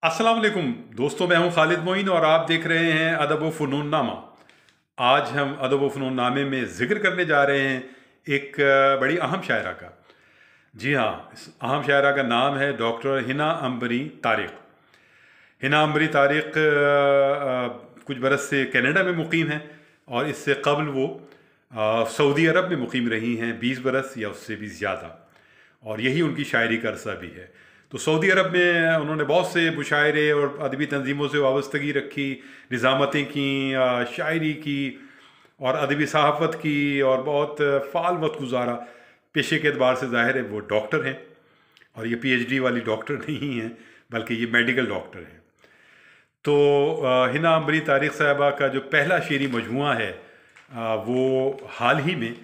अस्सलाम वालेकुम दोस्तों, मैं हूं खालिद मोइन और आप देख रहे हैं अदब व फ़नून नामा। आज हम अदब व फ़नून नामे में ज़िक्र करने जा रहे हैं एक बड़ी अहम शायरा का। जी हाँ, इस अहम शायरा का नाम है डॉक्टर हिना अंबरी तारिक। हिना अंबरी तारिक कुछ बरस से कनाडा में मुकीम हैं और इससे कबल वो सऊदी अरब में मुकीम रही हैं 20 बरस या उससे भी ज़्यादा, और यही उनकी शायरी का अरसा भी है। तो सऊदी अरब में उन्होंने बहुत से मुशायरे और अदबी तंजीमों से वाबस्तगी रखी, निज़ामतें की, शायरी की और अदबी सहाफ़त की और बहुत फ़ाल वक्त गुजारा। पेशे के अतबार से ज़ाहिर है वो डॉक्टर हैं, और ये पीएचडी वाली डॉक्टर नहीं हैं बल्कि ये मेडिकल डॉक्टर हैं। तो हिना अंबरी तारिक साहिबा का जो पहला शेरी मजमुआ है वो हाल ही में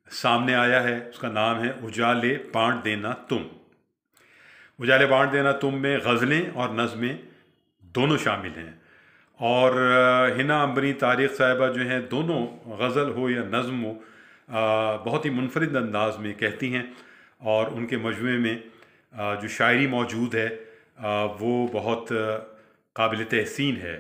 सामने आया है। उसका नाम है उजाले बांट देना तुम। उजाले बांट देना तुम में गज़लें और नज़में दोनों शामिल हैं। और हिना अंबरी तारिक साहिबा जो हैं, दोनों गज़ल हो या नज़म हो, बहुत ही मुनफरिद अंदाज में कहती हैं, और उनके मजमुए में जो शायरी मौजूद है वो बहुत काबिल तहसीन है।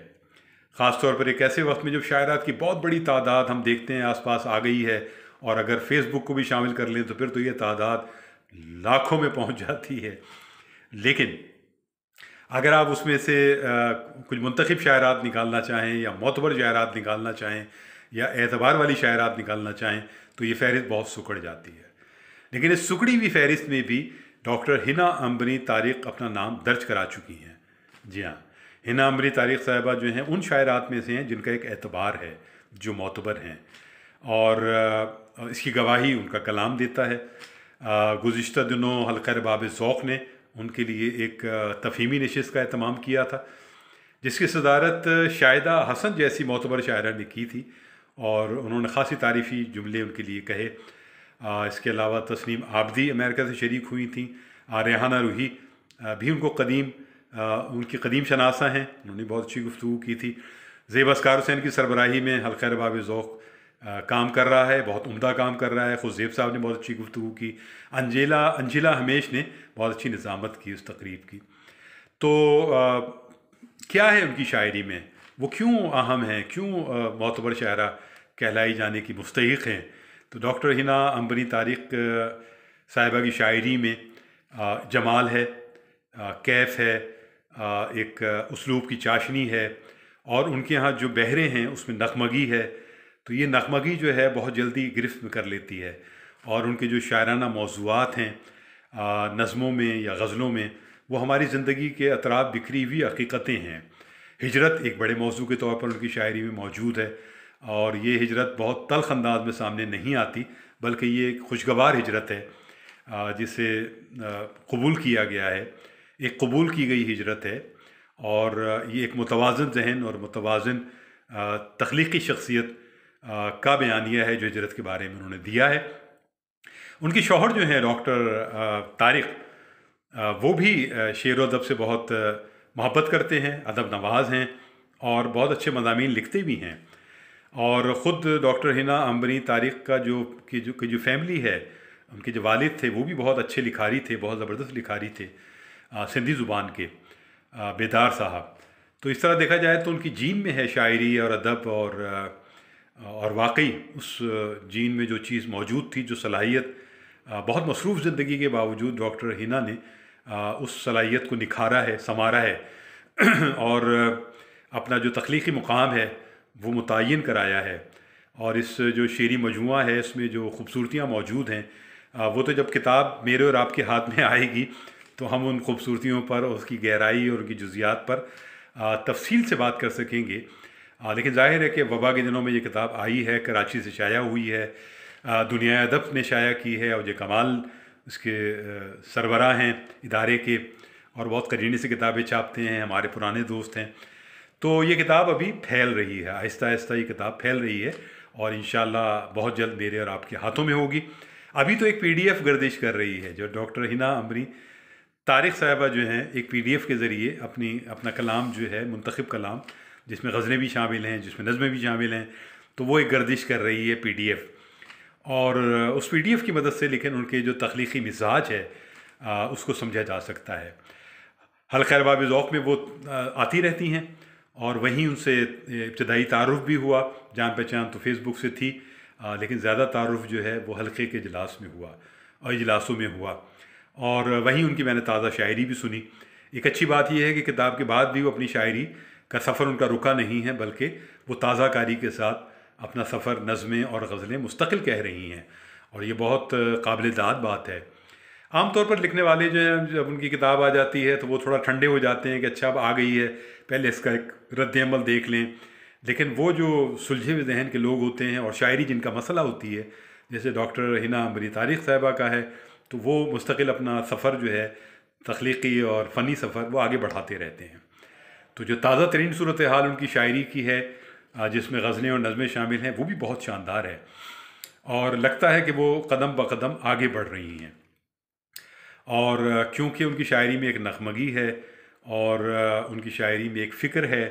ख़ास तौर पर एक ऐसे वक्त में जब शायरात की बहुत बड़ी तादाद हम देखते हैं आसपास आ गई है, और अगर फेसबुक को भी शामिल कर लें तो फिर तो ये तादाद लाखों में पहुंच जाती है। लेकिन अगर आप उसमें से कुछ मुंतखब शायरात निकालना चाहें या मोतबर शायरात निकालना चाहें या एतबार वाली शायरात निकालना चाहें तो ये फ़हरिस्त बहुत सुकड़ जाती है। लेकिन इस सुकड़ी हुई फ़हरिस्त में भी डॉक्टर हिना अंबरी तारिक अपना नाम दर्ज करा चुकी हैं। जी हाँ, हिना अंबरी तारिक साहिबा जो हैं उन शायरात में से हैं जिनका एक एतबार है, जो मोतबर हैं, और इसकी गवाही उनका कलाम देता है। गुज़िश्ता दिनों हल्का रबाब ज़ौक़ ने उनके लिए एक तफ़हीमी नशिस्त का एहतमाम किया था, जिसकी सदारत शाहिदा हसन जैसी मोतबर शायरा ने की थी, और उन्होंने ख़ासी तारीफ़ी जुमले उनके लिए कहे। इसके अलावा तस्नीम आबदी अमेरिका से शरीक हुई थी। रेहाना रूही भी उनकी कदीम शनासा हैं, उन्होंने बहुत अच्छी गुफ्तगू की थी। ज़ेब अस्कार हुसैन की सरबराही में हल्का रबाब ज़ौक़ काम कर रहा है, बहुत उम्दा काम कर रहा है। ख़ुद ज़ेब साहब ने बहुत अच्छी गुफ्तगू की। अंजिला हमेश ने बहुत अच्छी निज़ामत की उस तकरीब की। तो क्या है उनकी शायरी में, वो क्यों अहम हैं, क्यों मोतबर शायरा कहलाई जाने की मुस्तहिक़ हैं? तो डॉक्टर हिना अंबरी तारिक साहिबा की शायरी में जमाल है, कैफ़ है, एक उसलूब की चाशनी है, और उनके यहाँ जो बहरें हैं उसमें नगमगी है। तो ये नगमगी जो है बहुत जल्दी गिरफ्त में कर लेती है, और उनके जो शायराना मौज़ूआत हैं नज़मों में या गज़लों में, वो हमारी ज़िंदगी के अतराफ़ बिखरी हुई हकीकतें हैं। हिजरत एक बड़े मौजू के तौर पर उनकी शायरी में मौजूद है, और ये हिजरत बहुत तल्ख़ अंदाज में सामने नहीं आती, बल्कि ये एक खुशगवार हिजरत है जिसे कबूल किया गया है, एक कबूल की गई हिजरत है। और ये एक मुतवाज़न ज़हन और मुतवाज़न तख्लीक़ी शख्सियत का बयानिया है जो हिजरत के बारे में उन्होंने दिया है। उनकी शौहर जो हैं डॉक्टर तारिक, वो भी शेर व अदब से बहुत मोहब्बत करते हैं, अदब नवाज़ हैं, और बहुत अच्छे मज़ामीन लिखते भी हैं। और ख़ुद डॉक्टर हिना अंबरी तारिक का जो फैमिली है, उनके जो वालिद थे वो भी बहुत अच्छे लिखारी थे, बहुत ज़बरदस्त लिखारी थे सिंधी ज़ुबान के, बेदार साहब। तो इस तरह देखा जाए तो उनकी जीन में है शायरी और अदब, और वाकई उस जीन में जो चीज़ मौजूद थी, जो सलाहियत, बहुत मसरूफ़ ज़िंदगी के बावजूद डॉक्टर हिना ने उस सलाहियत को निखारा है, संवारा है और अपना जो तख्लीक़ी मुकाम है वो मुतय्यन कराया है। और इस जो शेरी मजमुआ है इसमें जो ख़ूबसूरतियाँ मौजूद हैं, वो तो जब किताब मेरे और आपके हाथ में आएगी तो हम उन ख़ूबसूरतियों पर, उसकी गहराई और उनकी जुज़ियात पर तफसील से बात कर सकेंगे। लेकिन ज़ाहिर है कि वबा के दिनों में ये किताब आई है, कराची से शाया हुई है, दुनिया अदब ने शाया की है, और ये कमाल इसके सरबराह हैं इदारे के, और बहुत करीने से किताबें छापते हैं, हमारे पुराने दोस्त हैं। तो ये किताब अभी फैल रही है, आहिस्ता आहिस्ता ये किताब फैल रही है, और इंशाअल्लाह बहुत जल्द मेरे और आपके हाथों में होगी। अभी तो एक PDF गर्दिश कर रही है, जो डॉक्टर हिना अंबरी तारिक साहिबा जो हैं एक PDF के ज़रिए अपना कलाम जो है, मुंतखब कलाम, जिसमें गज़लें भी शामिल हैं, जिसमें नज़में भी शामिल हैं, तो वो एक गर्दिश कर रही है PDF। और उस PDF की मदद से लेकिन उनके जो तख्लीक़ी मिजाज है उसको समझा जा सकता है। हल्का अरबाब ज़ौक़ में वो आती रहती हैं, और वहीं उनसे इब्तदाई तारुफ़ भी हुआ। जान पहचान तो फेसबुक से थी, लेकिन ज़्यादा तारुफ़ जो है वो हल्के के इजलास में हुआ और इजलासों में हुआ, और वहीं उनकी मैंने ताज़ा शायरी भी सुनी। एक अच्छी बात यह है कि किताब के बाद भी वो अपनी शायरी का सफ़र उनका रुका नहीं है, बल्कि वो ताज़ा कारी के साथ अपना सफ़र नज़में और गज़लें मुस्तकिल कह रही हैं, और ये बहुत काबिल दाद बात है। आम तौर पर लिखने वाले जो हैं, जब उनकी किताब आ जाती है तो वो थोड़ा ठंडे हो जाते हैं कि अच्छा अब आ गई है, पहले इसका एक रद्द-ए-अमल देख लें। लेकिन वो जो सुलझे हुए जहन के लोग होते हैं और शायरी जिनका मसला होती है, जैसे डॉक्टर हिना अंबरी तारिक साहिबा का है, तो वो मुस्तकिल अपना सफ़र जो है तख्लीक़ी और फ़नी सफ़र वो आगे बढ़ाते रहते हैं। तो जो ताज़ा तरीन सूरत हाल उनकी शायरी की है, जिसमें गज़लें और नज़में शामिल हैं, वो भी बहुत शानदार है, और लगता है कि वो कदम ब कदम आगे बढ़ रही हैं। और क्योंकि उनकी शायरी में एक नगमगी है, और उनकी शायरी में एक फ़िक्र है,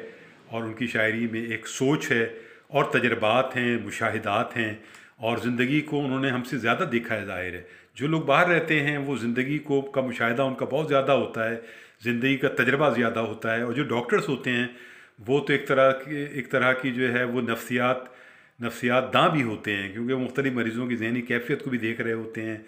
और उनकी शायरी में एक सोच है, और तजर्बात हैं, मुशाहिदात हैं, और ज़िंदगी को उन्होंने हमसे ज़्यादा देखा है। ज़ाहिर है जो लोग बाहर रहते हैं वो ज़िंदगी को का मुशाहिदा उनका बहुत ज़्यादा होता है, ज़िंदगी का तजर्बा ज़्यादा होता है। और जो डॉक्टर्स होते हैं वो तो एक तरह की जो है वो नफ्सियात दाँ भी होते हैं, क्योंकि वो मुख्तलिफ़ मरीज़ों की ज़हनी कैफियत को भी देख रहे होते हैं,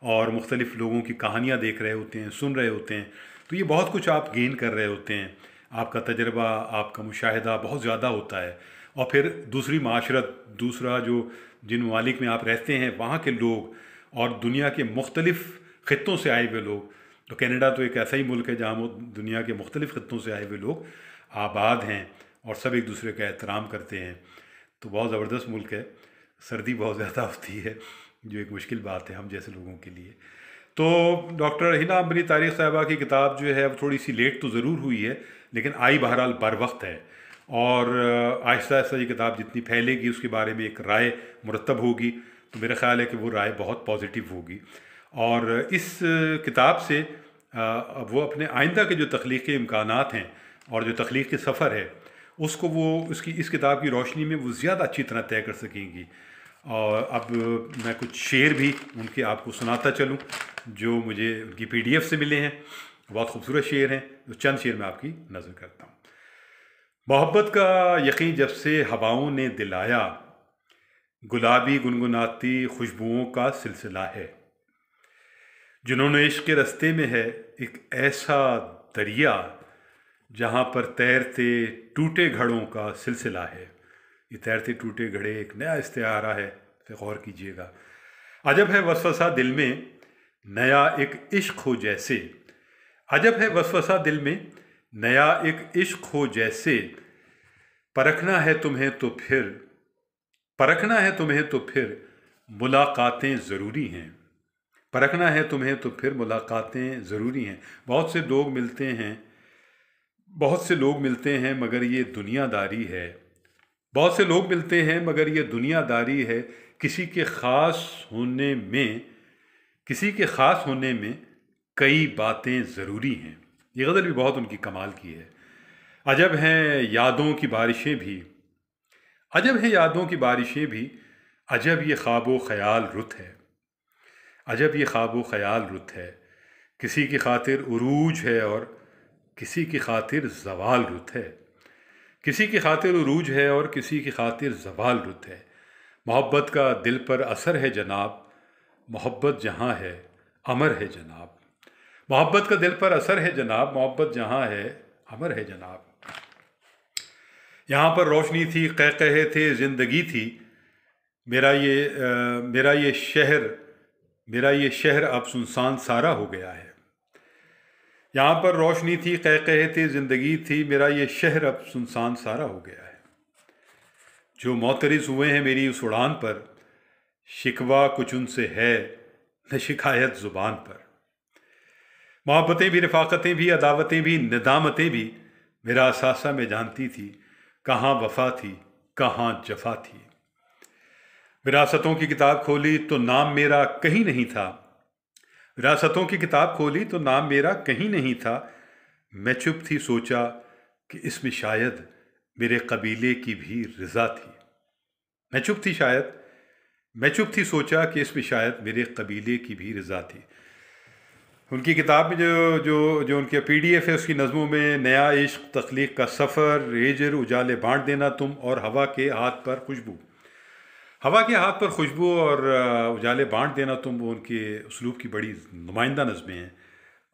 और मुख्तलिफ़ लोगों की कहानियाँ देख रहे होते हैं, सुन रहे होते हैं। तो ये बहुत कुछ आप गेन कर रहे होते हैं, आपका तजर्बा, आपका मुशाहिदा बहुत ज़्यादा होता है। और फिर दूसरी माशरत, दूसरा जो जिन ममालिक में आप रहते हैं वहाँ के लोग, और दुनिया के मुख्तलिफ़ ख़ित्तों से आए हुए लोग। तो कनाडा तो एक ऐसा ही मुल्क है जहाँ दुनिया के मुख्तलिफ़ ख़ित्तों से आए हुए लोग आबाद हैं, और सब एक दूसरे का एहतराम करते हैं। तो बहुत ज़बरदस्त मुल्क है। सर्दी बहुत ज़्यादा होती है, जो एक मुश्किल बात है हम जैसे लोगों के लिए। तो डॉक्टर हिना अंबरी तारिक साहिबा की किताब जो है वो थोड़ी सी लेट तो ज़रूर हुई है, लेकिन आई बहरहाल बर वक्त है, और आहिस्ता आहिस्ता ये किताब जितनी फैलेगी उसके बारे में एक राय मुरतब होगी, तो मेरा ख़्याल है कि वो राय बहुत पॉजिटिव होगी। और इस किताब से वो अपने आइंदा के जो तख्लीक़ी इम्कानात हैं और जो तख्लीक़ी सफ़र है उसको वो इस किताब की रोशनी में वो ज़्यादा अच्छी तरह तय कर सकेंगी। और अब मैं कुछ शेर भी उनके आपको सुनाता चलूं जो मुझे उनकी PDF से मिले हैं। बहुत खूबसूरत शेर हैं, तो चंद शेर मैं आपकी नज़र करता हूँ। मोहब्बत का यकीन जब से हवाओं ने दिलाया, गुलाबी गुनगुनाती खुशबुओं का सिलसिला है। जिन्होंने इश्क़ के रस्ते में है एक ऐसा दरिया, जहाँ पर तैरते टूटे घड़ों का सिलसिला है। ये तैरते टूटे घड़े एक नया इस्तिआरा है, इसे गौर कीजिएगा। अजब है वसवसा दिल में नया एक इश्क हो जैसे, अजब है वसवसा दिल में नया एक इश्क हो जैसे, परखना है तुम्हें तो फिर मुलाकातें ज़रूरी हैं, परखना है तुम्हें तो फिर मुलाकातें ज़रूरी हैं। बहुत से लोग मिलते हैं मगर ये दुनियादारी है, बहुत से लोग मिलते हैं मगर ये दुनियादारी है। किसी के ख़ास होने में कई बातें ज़रूरी हैं। ये गज़ल भी बहुत उनकी कमाल की है। अजब हैं यादों की बारिशें भी, अजब ये ख्वाबो ख़याल रुत है, अजब ये ख्वाबो ख़याल रुत है। किसी की खातिर उरूज है और किसी की खातिर ज़वाल रुत है, किसी की खातिर उरूज है और किसी की खातिर ज़वाल रुत है। मोहब्बत का दिल पर असर है जनाब, मोहब्बत जहाँ है अमर है जनाब, मोहब्बत का दिल पर असर है जनाब, मोहब्बत जहाँ है अमर है जनाब। यहाँ पर रोशनी थी, कहकहे थे, ज़िंदगी थी, मेरा ये शहर अब सुनसान सारा हो गया है। यहाँ पर रोशनी थी, कहकहे थे, ज़िंदगी थी, मेरा ये शहर अब सुनसान सारा हो गया है। जो मोतरिज़ हुए हैं मेरी उस उड़ान पर, शिकवा कुछ उनसे है न शिकायत ज़ुबान पर। मोहब्बतें भी, रफ़ाक़तें भी, अदावतें भी, निदामतें भी मेरा असासा में जानती थी, कहाँ वफ़ा थी कहाँ जफ़ा थी। विरासतों की किताब खोली तो नाम मेरा कहीं नहीं था, विरासतों की किताब खोली तो नाम मेरा कहीं नहीं था। मैं चुप थी सोचा कि इसमें शायद मेरे कबीले की भी रज़ा थी, मैं चुप थी सोचा कि इसमें शायद मेरे कबीले की भी रज़ा थी। ان کی کتاب میں جو جو جو ان کے PDF ہے، اس کی نظموں میں نیا عشق، تخلیق کا سفر، ہجر، اجالے بانٹ دینا تم، اور ہوا کے ہاتھ پر خوشبو. ہوا کے ہاتھ پر خوشبو اور اجالے بانٹ دینا تم، وہ ان کے اسلوب کی بڑی نمائندہ نظمیں ہیں.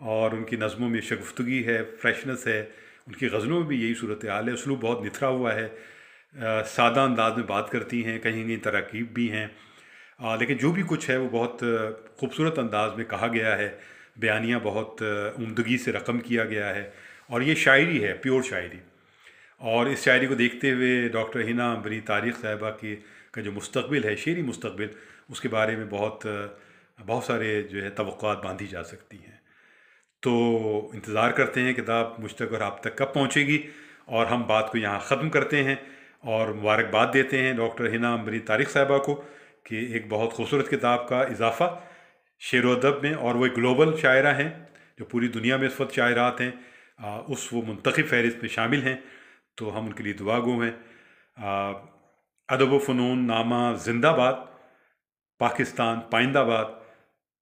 اور ان کی نظموں میں شگفتگی ہے، فریشنس ہے. ان کی غزلوں میں بھی یہی صورتحال ہے. اسلوب بہت نتھرا ہوا ہے، سادہ انداز میں بات کرتی ہیں، کہیں کہیں تراکیب بھی ہیں، لیکن جو بھی کچھ ہے وہ بہت خوبصورت انداز میں کہا گیا ہے. بیانیہ بہت عمدگی سے رقم کیا گیا ہے، اور یہ شاعری ہے، پیور شاعری. اور اس شاعری کو دیکھتے ہوئے ڈاکٹر ہنا عنبری طارق صاحبہ کا جو مستقبل ہے، شعری مستقبل، اس کے بارے میں بہت سارے جو ہے توقعات باندھی جا سکتی ہیں. تو انتظار کرتے ہیں کتاب مجھ تک اور آپ تک کب پہنچے گی، اور ہم بات کو یہاں ختم کرتے ہیں اور مبارکباد دیتے ہیں ڈاکٹر ہنا عنبری طارق صاحبہ کو کہ ایک بہت خوبصورت کتاب کا اضافہ شعر و ادب میں، اور وہ ایک گلوبل شاعرہ ہیں جو پوری دنیا میں اس وقت شاعرات ہیں، اس وہ منتخب فہرست میں شامل ہیں. تو ہم ان کے لیے دعا گو ہیں. ادب و فنون نامہ زندہ باد. پاکستان پائندہ باد.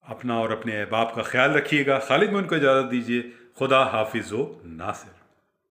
اپنا اور اپنے احباب کا خیال رکھیے گا. خالد موئین کو اجازت دیجیے. خدا حافظ و ناصر.